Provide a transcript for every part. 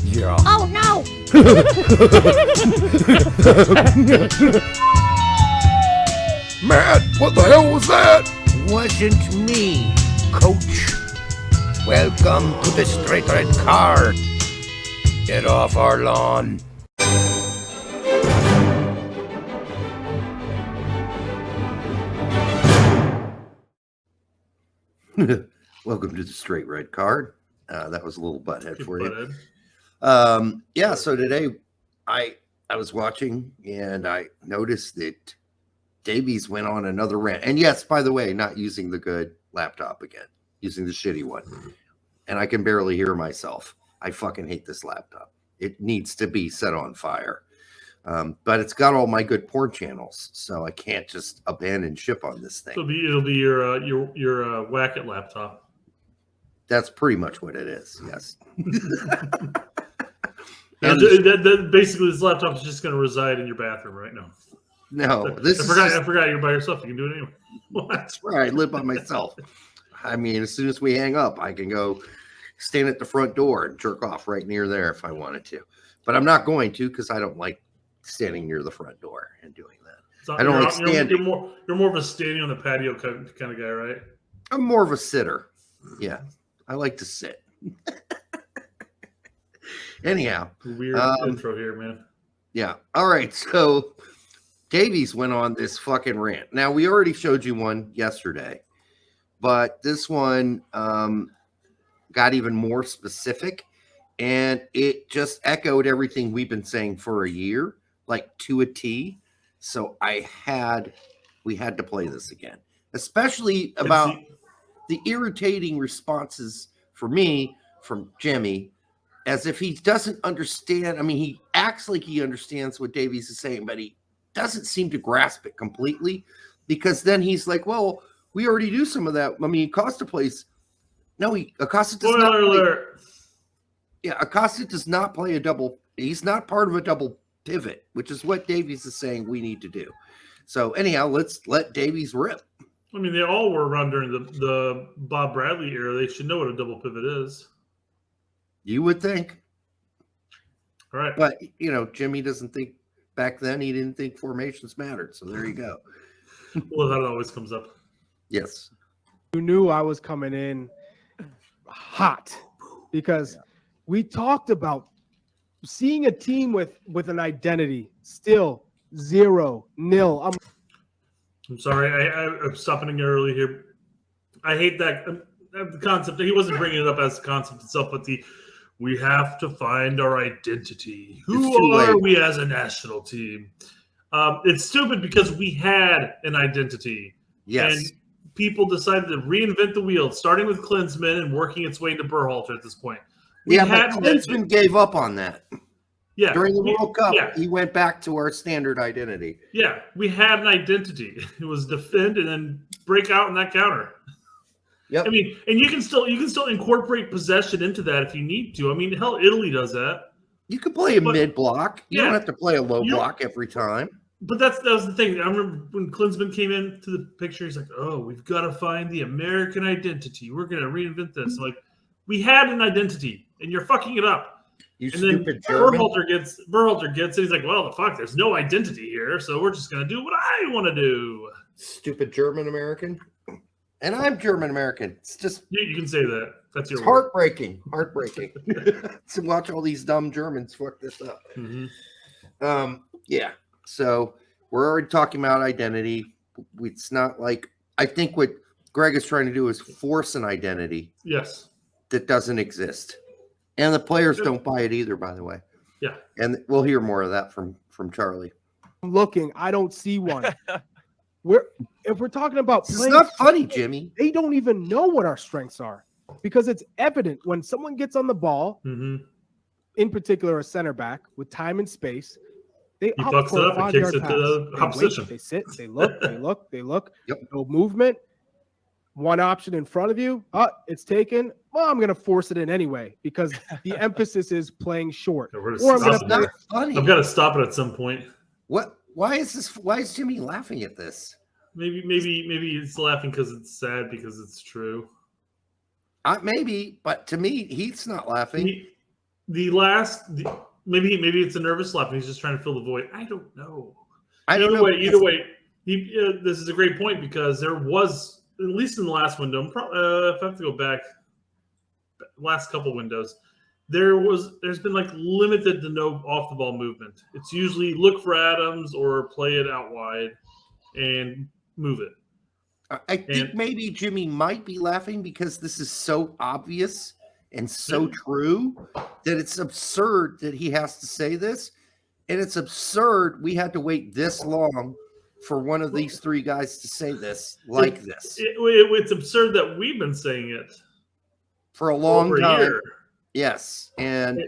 Yeah. Oh no! Matt, what the hell was that? Wasn't me, coach. Welcome to the straight red card. Get off our lawn. Welcome to the straight red card. That was a little butthead for you. Butthead. So today I was watching and I noticed that Davies went on another rant. And yes, by the way, not using the good laptop again, using the shitty one. And I can barely hear myself. I fucking hate this laptop. It needs to be set on fire. But it's got all my good porn channels, so I can't just abandon ship on this thing. It'll be your Whack-It laptop. That's pretty much what it is. Yes. Basically, this laptop is just going to reside in your bathroom right now. No, I forgot you're by yourself. You can do it anyway. That's right. I live by myself. I mean, as soon as we hang up, I can go stand at the front door and jerk off right near there if I wanted to. But I'm not going to because I don't like standing near the front door and doing that. I don't like standing. You're more of a standing on the patio kind of guy, right? I'm more of a sitter. Yeah, I like to sit. Anyhow, weird intro here, man. Yeah. All right. So Davies went on this fucking rant. Now we already showed you one yesterday, but this one got even more specific, and it just echoed everything we've been saying for a year, like to a T. So we had to play this again, especially about the irritating responses for me from Jimmy, as if he doesn't understand. I mean, he acts like he understands what Davies is saying, but he doesn't seem to grasp it completely, because then he's like, well, we already do some of that. I mean, Acosta plays. No, Acosta does not play. Yeah, Acosta does not play a double. He's not part of a double pivot, which is what Davies is saying we need to do. So anyhow, let's let Davies rip. I mean, they all were around during the Bob Bradley era. They should know what a double pivot is. You would think. All right. But, Jimmy doesn't think back then. He didn't think formations mattered. So there you go. Well, that always comes up. Yes. You knew I was coming in hot because we talked about seeing a team with an identity, still 0-0. I'm sorry. I'm stopping early here. I hate that the concept. He wasn't bringing it up as the concept itself, but we have to find our identity. Who are we as a national team? It's stupid because we had an identity. Yes. And people decided to reinvent the wheel, starting with Klinsmann and working its way into Berhalter at this point. But Klinsmann gave up on that. Yeah. During the World Cup, he went back to our standard identity. Yeah, we had an identity. It was defend and then break out in that counter. Yep. I mean, and you can still incorporate possession into that if you need to. I mean, hell, Italy does that. You could play a mid block. You don't have to play a low block every time. But that was the thing. I remember when Klinsmann came into the picture, he's like, "Oh, we've got to find the American identity. We're going to reinvent this." Like, we had an identity, and you're fucking it up. You and stupid then German. Berhalter gets it. He's like, "Well, the fuck, there's no identity here, so we're just going to do what I want to do." Stupid German American. And I'm German American. It's just you can say that. That's your heartbreaking. Heartbreaking to watch all these dumb Germans fuck this up. Mm-hmm. Yeah. So we're already talking about identity. It's not like, I think what Gregg is trying to do is force an identity. Yes. That doesn't exist. And the players don't buy it either, by the way. Yeah. And we'll hear more of that from Charlie. I'm looking. I don't see one. If we're talking about it's not funny, Jimmy. They don't even know what our strengths are, because it's evident when someone gets on the ball, in particular a center back with time and space, they fucks it up and kicks it to the opposition. They sit, they look, they look. Yep. No movement. One option in front of you. It's taken. Well, I'm going to force it in anyway because the emphasis is playing short. I've got to stop it at some point. What? Why is Jimmy laughing at this? Maybe it's laughing because it's sad because it's true. Maybe, but to me, he's not laughing. maybe it's a nervous slap and he's just trying to fill the void. I don't know. Either way, this is a great point because there was, at least in the last window, if I have to go back, last couple windows, there's been like limited to no off the ball movement. It's usually look for Adams or play it out wide and move it. I think maybe Jimmy might be laughing because this is so obvious and so true that it's absurd that he has to say this. And it's absurd we had to wait this long for one of these three guys to say this like this. It's absurd that we've been saying it for a long time. Year. Yes. And,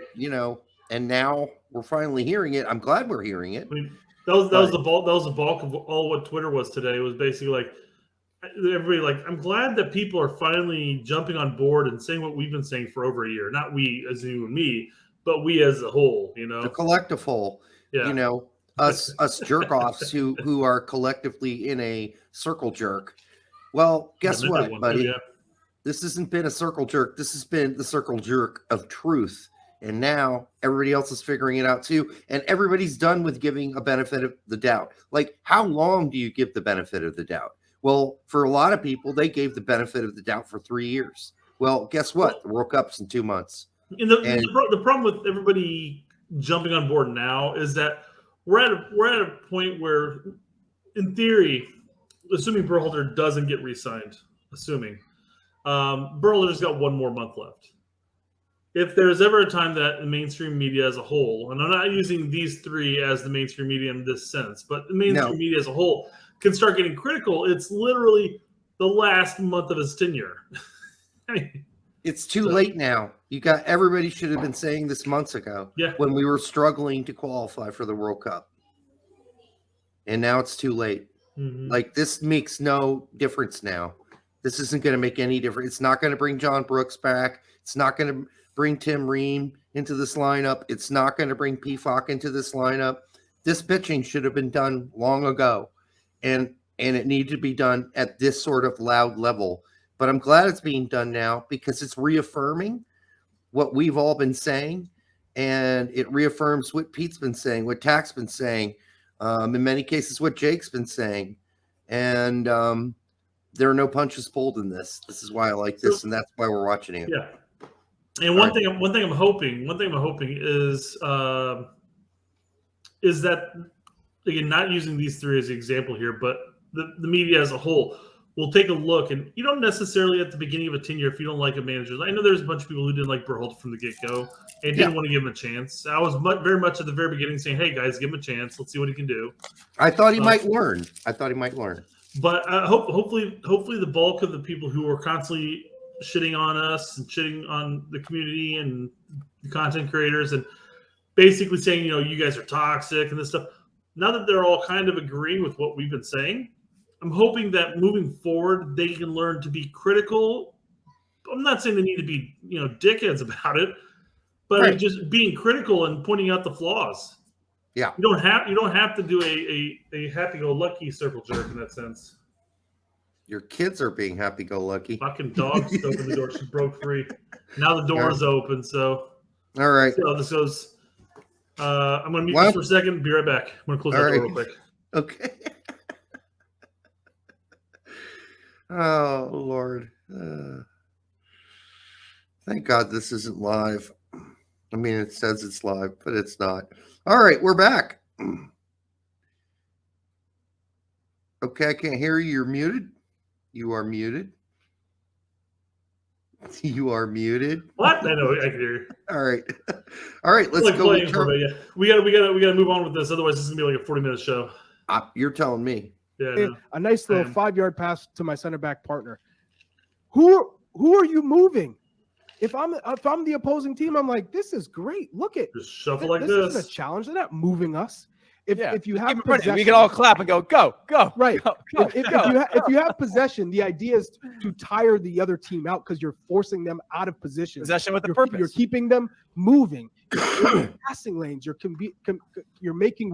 and now we're finally hearing it. I'm glad we're hearing it. I mean, that was the bulk of all what Twitter was today. It was basically like, everybody like, I'm glad that people are finally jumping on board and saying what we've been saying for over a year. Not we as you and me, but we as a whole, the collective whole, us jerk offs who are collectively in a circle jerk. Well, guess what, buddy? Yeah. This hasn't been a circle jerk. This has been the circle jerk of truth. And now everybody else is figuring it out too. And everybody's done with giving a benefit of the doubt. Like, how long do you give the benefit of the doubt? Well, for a lot of people, they gave the benefit of the doubt for 3 years. Well, guess what? The World Cup's in 2 months. And the problem with everybody jumping on board now is that we're at a point where, in theory, assuming Berhalter doesn't get re-signed, Berhalter's got 1 more month left. If there's ever a time that the mainstream media as a whole, and I'm not using these three as the mainstream media in this sense, but the mainstream media as a whole can start getting critical, it's literally the last month of his tenure. It's too late now. Everybody should have been saying this months ago when we were struggling to qualify for the World Cup. And now it's too late. Mm-hmm. Like, this makes no difference now. This isn't going to make any difference. It's not going to bring John Brooks back. It's not going to bring Tim Ream into this lineup. It's not going to bring PFOC into this lineup. This pitching should have been done long ago. And it needed to be done at this sort of loud level. But I'm glad it's being done now because it's reaffirming what we've all been saying. And it reaffirms what Pete's been saying, what Tack's been saying, in many cases, what Jake's been saying. And there are no punches pulled in this. This is why I like this, and that's why we're watching it. Yeah. And one thing I'm hoping is that, again, not using these three as the example here, but the media as a whole will take a look. And you don't necessarily at the beginning of a tenure, if you don't like a manager. I know there's a bunch of people who didn't like Berhalter from the get-go and didn't want to give him a chance. I was very much at the very beginning saying, hey, guys, give him a chance. Let's see what he can do. I thought he might learn. But hopefully the bulk of the people who are constantly shitting on us and shitting on the community and the content creators and basically saying, you guys are toxic and this stuff, now that they're all kind of agreeing with what we've been saying, I'm hoping that moving forward, they can learn to be critical. I'm not saying they need to be, dickheads about it, but just being critical and pointing out the flaws. Yeah. You don't have to do a happy-go-lucky circle jerk in that sense. Your kids are being happy-go-lucky. Fucking dog just opened the door. She broke free. Now the door is open, so. All right. So this goes. I'm going to mute this for a second. Be right back. I'm going to close that door real quick. Okay. Oh, Lord. Thank God this isn't live. I mean, it says it's live, but it's not. All right, we're back. Okay, I can't hear you. You're muted. You are muted. You are muted. What? I know. I can hear you. All right. All right, let's go. We gotta move on with this. Otherwise, this is gonna be like a 40-minute show. You're telling me. Yeah. A nice little 5-yard pass to my center back partner. Who are you moving? If I'm the opposing team, I'm like, this is great. Look at just shuffle like this. This is a challenge. They're not moving us. If you have possession, we can all clap and go. Right. Go, if you have possession, the idea is to tire the other team out because you're forcing them out of position. Possession with a purpose. You're keeping them moving. You're passing lanes. You're making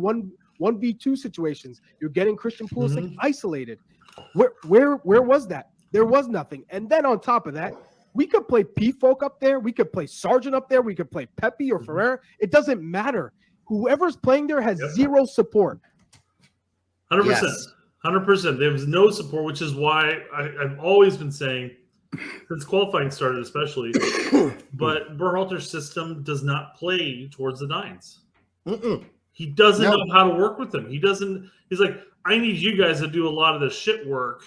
1v2 situations. You're getting Christian Pulisic isolated. Where was that? There was nothing. And then on top of that, We could play P-Folk up there. We could play Sargent up there. We could play Pepe or Ferrer. It doesn't matter. Whoever's playing there has zero support. 100%. Yes. 100%. There was no support, which is why I've always been saying, since qualifying started especially, but Berhalter's system does not play towards the nines. He doesn't know how to work with them. He's like, I need you guys to do a lot of the shit work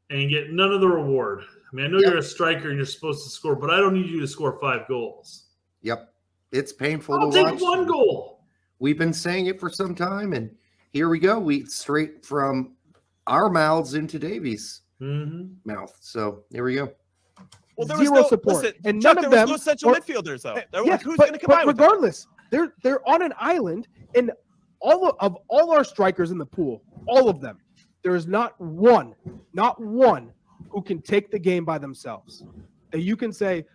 and get none of the reward. I mean, I know you're a striker and you're supposed to score, but I don't need you to score 5 goals. Yep. It's painful I'll to watch. take 1 goal. We've been saying it for some time, and here we go. We straight from our mouths into Davies' mouth. So here we go. Well, there was Zero no support. Listen, And Chuck, none of there them was no central are- midfielders though. Yeah, Who's going to combine with them? regardless, they're on an island, and all our strikers in the pool, all of them, there is not one who can take the game by themselves. That you can say,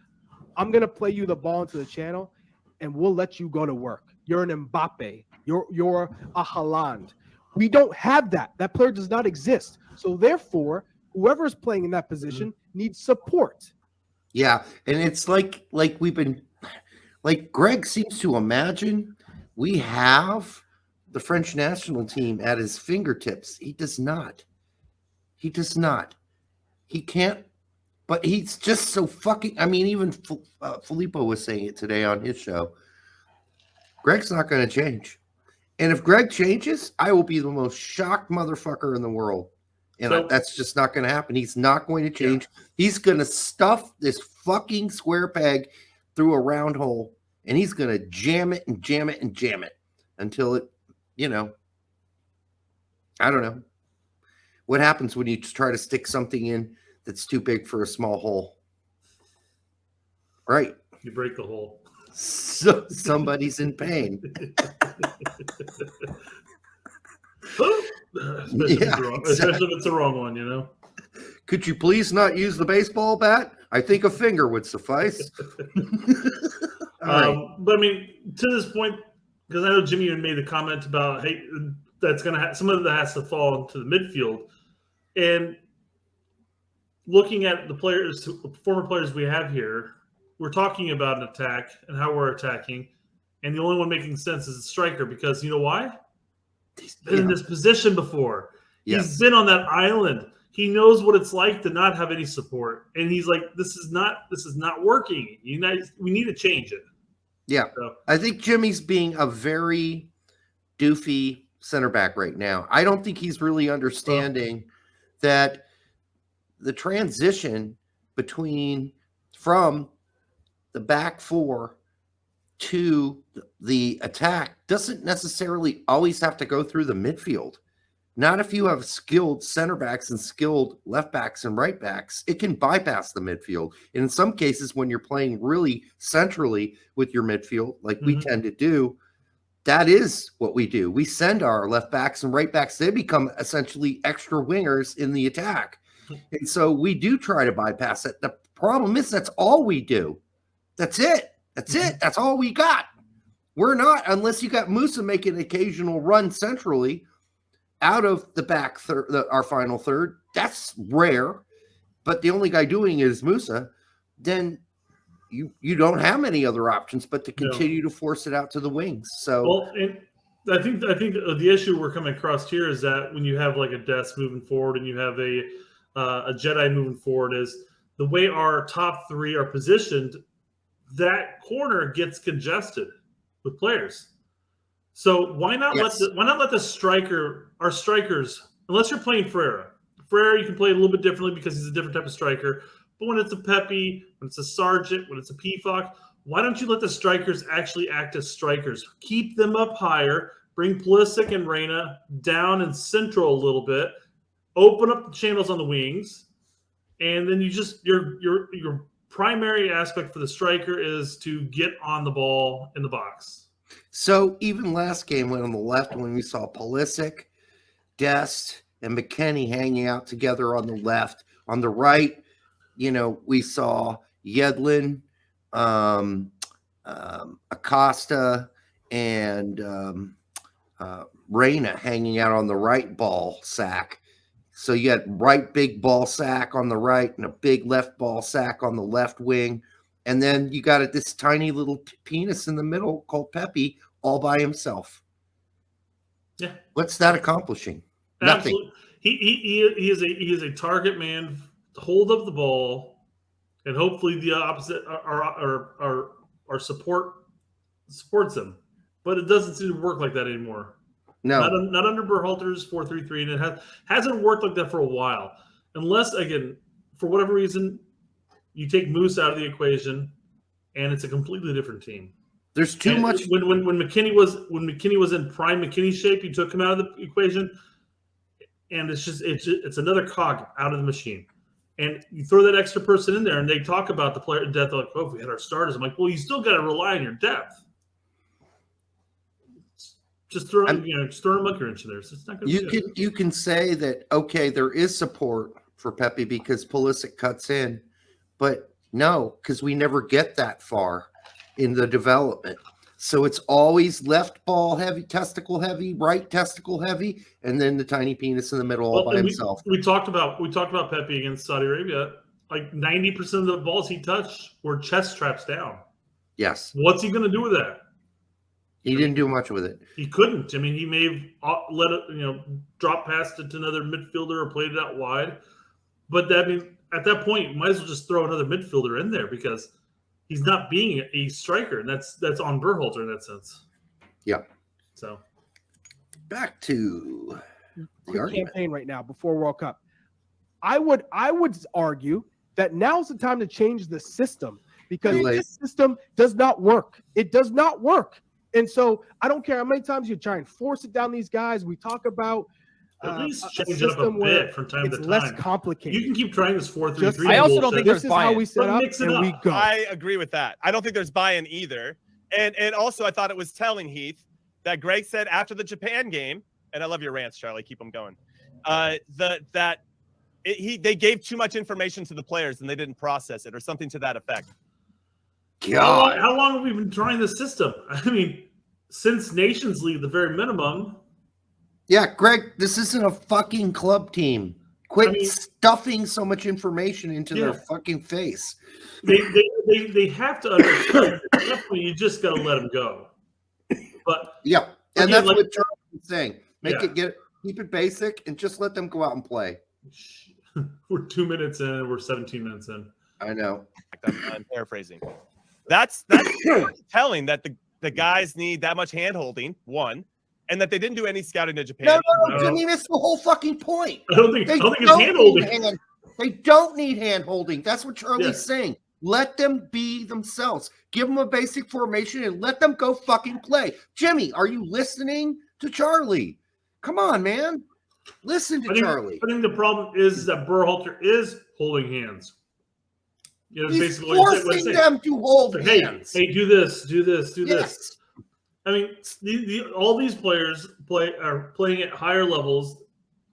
I'm going to play you the ball into the channel, and we'll let you go to work. You're an Mbappe. You're a Haaland. We don't have that. That player does not exist. So therefore, whoever is playing in that position needs support. Yeah, and it's like we've been like Gregg seems to imagine we have the French national team at his fingertips. He does not. He does not. He can't. But he's just so fucking. I mean, even Filippo was saying it today on his show. Gregg's not going to change, and if Gregg changes, I will be the most shocked motherfucker in the world. And that's just not going to happen. He's not going to change. Yeah. He's going to stuff this fucking square peg through a round hole, and he's going to jam it and jam it and jam it until it, I don't know. What happens when you try to stick something in that's too big for a small hole? Right. You break the hole. So somebody's in pain. Especially if it's the wrong one, Could you please not use the baseball bat? I think a finger would suffice. Right. But I mean, to this point, because I know Jimmy even made the comment about, hey, that's going to some of that has to fall into the midfield. And looking at the former players we have here, we're talking about an attack and how we're attacking. And the only one making sense is the striker, because you know why? He's been in this position before. Yes. He's been on that island. He knows what it's like to not have any support. And he's like, this is not working. We need to change it. Yeah. So, I think Jimmy's being a very doofy center back right now. I don't think he's really understanding that the transition from the back four to the attack doesn't necessarily always have to go through the midfield. Not if you have skilled center backs and skilled left backs and right backs. It can bypass the midfield. And in some cases, when you're playing really centrally with your midfield, like we tend to do, that is what we do. We send our left backs and right backs. They become essentially extra wingers in the attack. And so we do try to bypass it. The problem is that's all we do. That's it. That's it. That's all we got. We're not, unless you got Musa making an occasional run centrally out of the back third, our final third. That's rare. But the only guy doing it is Musa. Then you don't have many other options but to continue to force it out to the wings. So, and I think the issue we're coming across here is that when you have like a Death moving forward and you have a Jedi moving forward, is the way our top three are positioned. That corner gets congested with players. So why not let the our strikers, unless you're playing Ferreira, you can play a little bit differently because he's a different type of striker. But when it's a Pepe, when it's a Sargent, when it's a P-Fock, why don't you let the strikers actually act as strikers? Keep them up higher, bring Pulisic and Reyna down in central a little bit, open up the channels on the wings, and then your primary aspect for the striker is to get on the ball in the box. So even last game when on the left, when we saw Pulisic, Dest, and McKennie hanging out together on the left, on the right, we saw Yedlin, Acosta, and Reyna hanging out on the right ball sack. So you had right big ball sack on the right and a big left ball sack on the left wing. And then you got this tiny little penis in the middle called Pepe all by himself. Yeah. What's that accomplishing? Nothing. Absolutely. He is a target man to hold up the ball, and hopefully the opposite our support supports him. But it doesn't seem to work like that anymore. No. Not under Berhalter's 4-3-3, and it hasn't worked like that for a while. Unless, again, for whatever reason, you take Moose out of the equation, and it's a completely different team. There's too much. When McKinney was in prime McKinney shape, you took him out of the equation, and it's another cog out of the machine. And you throw that extra person in there, and they talk about the player depth. Like, oh, if we had our starters, I'm like, well, you still got to rely on your depth. Just throw a monkey wrench in there. So it's not going to You can say that, okay, there is support for Pepe because Pulisic cuts in, but no, because we never get that far in the development. So it's always left ball heavy, testicle heavy, right testicle heavy, and then the tiny penis in the middle all by himself. We talked about Pepe against Saudi Arabia. Like 90% of the balls he touched were chest straps down. Yes. What's he going to do with that? He didn't do much with it. He couldn't. I mean, he may have let it, drop past it to another midfielder or played it out wide. But at that point, you might as well just throw another midfielder in there because he's not being a striker, and that's on Berhalter in that sense. Yeah. So back to the campaign right now before World Cup. I would argue that now's the time to change the system because this system does not work. It does not work. And so I don't care how many times you try and force it down these guys. We talk about at least change it up a bit from time to time. It's less complicated. You can keep trying this 4-3-3. I also don't think there's this buy-in. is how we set up and we go. I agree with that. I don't think there's buy-in either. And also I thought it was telling, Heath, that Gregg said after the Japan game, and I love your rants, Charlie, keep them going, they gave too much information to the players and they didn't process it or something to that effect. God. How long have we been trying this system? I mean, since Nations League, the very minimum. Yeah, Gregg, this isn't a fucking club team. Quit stuffing so much information into their fucking face. They have to understand. Definitely, you just got to let them go. But yeah, and again, that's like, what Charlie's saying. Keep it basic and just let them go out and play. We're 2 minutes in. We're 17 minutes in. I know. I'm paraphrasing. That's telling that the guys need that much hand-holding, one, and that they didn't do any scouting to Japan. No. I mean, that's the whole fucking point. I don't think it's hand-holding. They don't need hand-holding. That's what Charlie's saying. Let them be themselves. Give them a basic formation and let them go fucking play. Jimmy, are you listening to Charlie? Come on, man. Listen to Charlie. I think the problem is that Berhalter is holding hands. He's basically forcing them to hold hands. Hey, do this, do this, do this. I mean, all these players are playing at higher levels.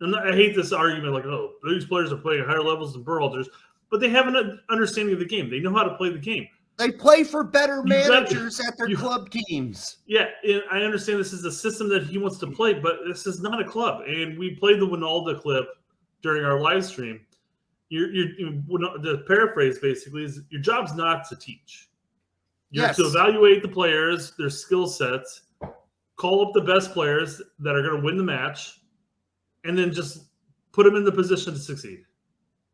And I hate this argument like, oh, these players are playing at higher levels than Berhalter's, but they have an understanding of the game. They know how to play the game. They play for better managers at their club teams. Yeah, I understand this is a system that he wants to play, but this is not a club. And we played the Winalda clip during our live stream. The paraphrase basically is your job's not to teach. You're to evaluate the players, their skill sets, call up the best players that are going to win the match, and then just put them in the position to succeed.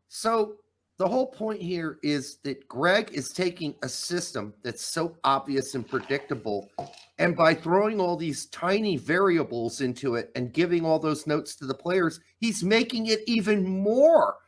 So the whole point here is that Gregg is taking a system that's so obvious and predictable, and by throwing all these tiny variables into it and giving all those notes to the players, he's making it even more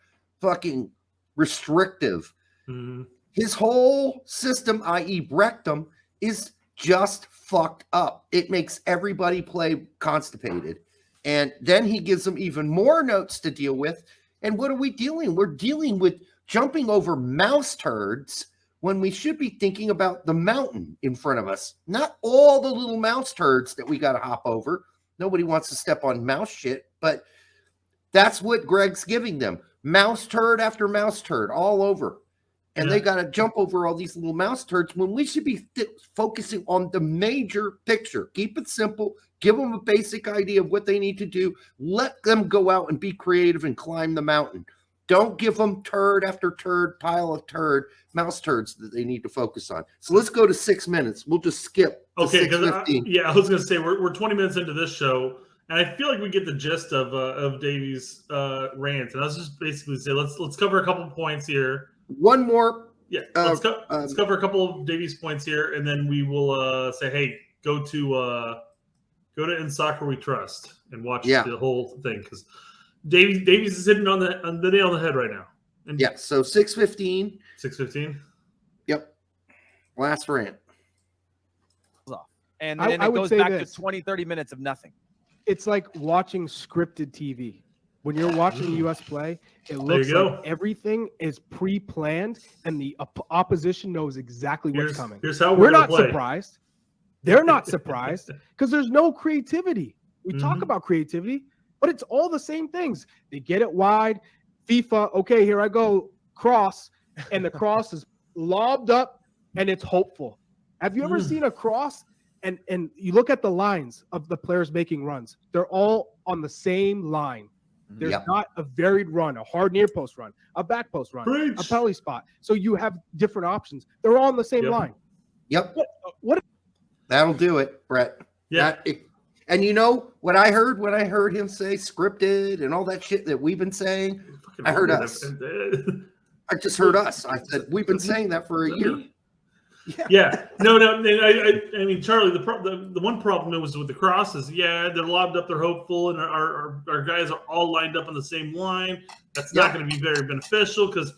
fucking restrictive. Mm-hmm. His whole system, i.e. Brechtum, is just fucked up. It makes everybody play constipated. And then he gives them even more notes to deal with. And what are we dealing? We're dealing with jumping over mouse turds when we should be thinking about the mountain in front of us, not all the little mouse turds that we got to hop over. Nobody wants to step on mouse shit, but that's what Gregg's giving them. Mouse turd after mouse turd all over. and they got to jump over all these little mouse turds when we should be focusing on the major picture. Keep it simple. Give them a basic idea of what they need to do. Let them go out and be creative and climb the mountain. Don't give them turd after turd, pile of mouse turds that they need to focus on. So let's go to 6 minutes. We'll just skip. Okay, because I was going to say we're 20 minutes into this show, and I feel like we get the gist of Davies' rant. And I was just basically say let's cover a couple of points here. One more. Yeah, let's cover a couple of Davies' points here, and then we will say, hey, go to In Soccer We Trust and watch the whole thing, because Davies is hitting on the nail on the head right now. And so 6:15. 6:15. Yep. Last rant. And then it goes back to 20-30 minutes of nothing. It's like watching scripted TV. When you're watching the U.S. play, it looks like everything is pre-planned, and the opposition knows exactly what's coming. Here's how we're not surprised. They're not surprised because there's no creativity. We talk about creativity, but it's all the same things. They get it wide. FIFA, okay, here I go, cross, and the cross is lobbed up, and it's hopeful. Have you ever seen a cross? And you look at the lines of the players making runs. They're all on the same line. There's not a varied run, a hard near post run, a back post run, a penalty spot. So you have different options. They're all on the same line. Yep. What? That'll do it, Brett. Yeah. And you know what I heard when I heard him say scripted and all that shit that we've been saying? I heard us. I just heard us. I said, we've been saying that for a year. Yeah. No. I mean, Charlie, the one problem was with the crosses. Yeah, they're lobbed up, they're hopeful, and our guys are all lined up on the same line. That's not going to be very beneficial because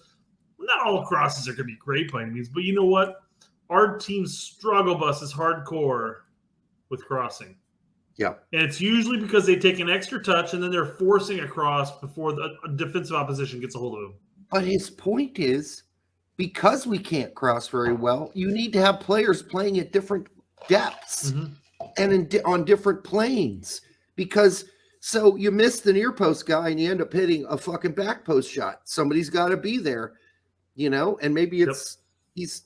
not all crosses are going to be great by any means. But you know what? Our team's struggle bus is hardcore with crossing. Yeah. And it's usually because they take an extra touch and then they're forcing a cross before the defensive opposition gets a hold of them. But his point is, because we can't cross very well, you need to have players playing at different depths and on different planes. Because so you miss the near post guy and you end up hitting a fucking back post shot. Somebody's got to be there, and maybe he's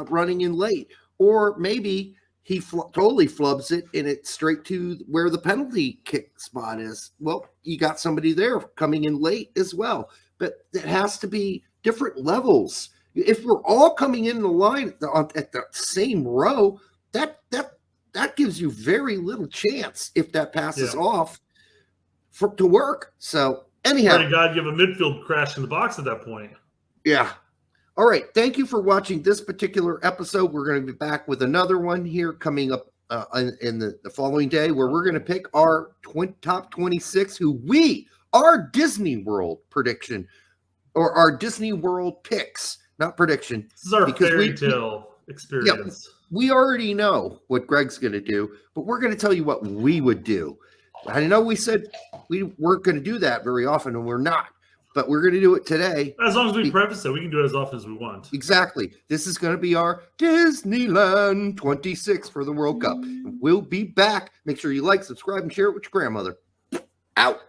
running in late, or maybe he totally flubs it and it's straight to where the penalty kick spot is. Well, you got somebody there coming in late as well, but it has to be different levels. If we're all coming in the line at the same row, that gives you very little chance if that passes off to work. So anyhow, pray to God you have a midfield crash in the box at that point. Yeah. All right. Thank you for watching this particular episode. We're going to be back with another one here coming up in the following day, where we're going to pick our top 26 our Disney World prediction, or our Disney World picks. Not prediction. This is our fairy tale experience. We already know what Gregg's going to do, but we're going to tell you what we would do. I know we said we weren't going to do that very often, and we're not, but we're going to do it today. As long as we preface it, we can do it as often as we want. Exactly. This is going to be our Disneyland 26 for the World Cup. We'll be back. Make sure you like, subscribe, and share it with your grandmother. Out.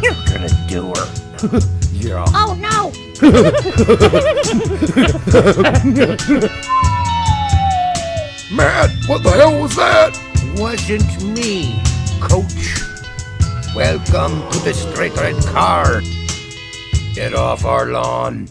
You're gonna do her. Yeah. Oh no! Matt, what the hell was that? Wasn't me, coach. Welcome to the straight red car. Get off our lawn.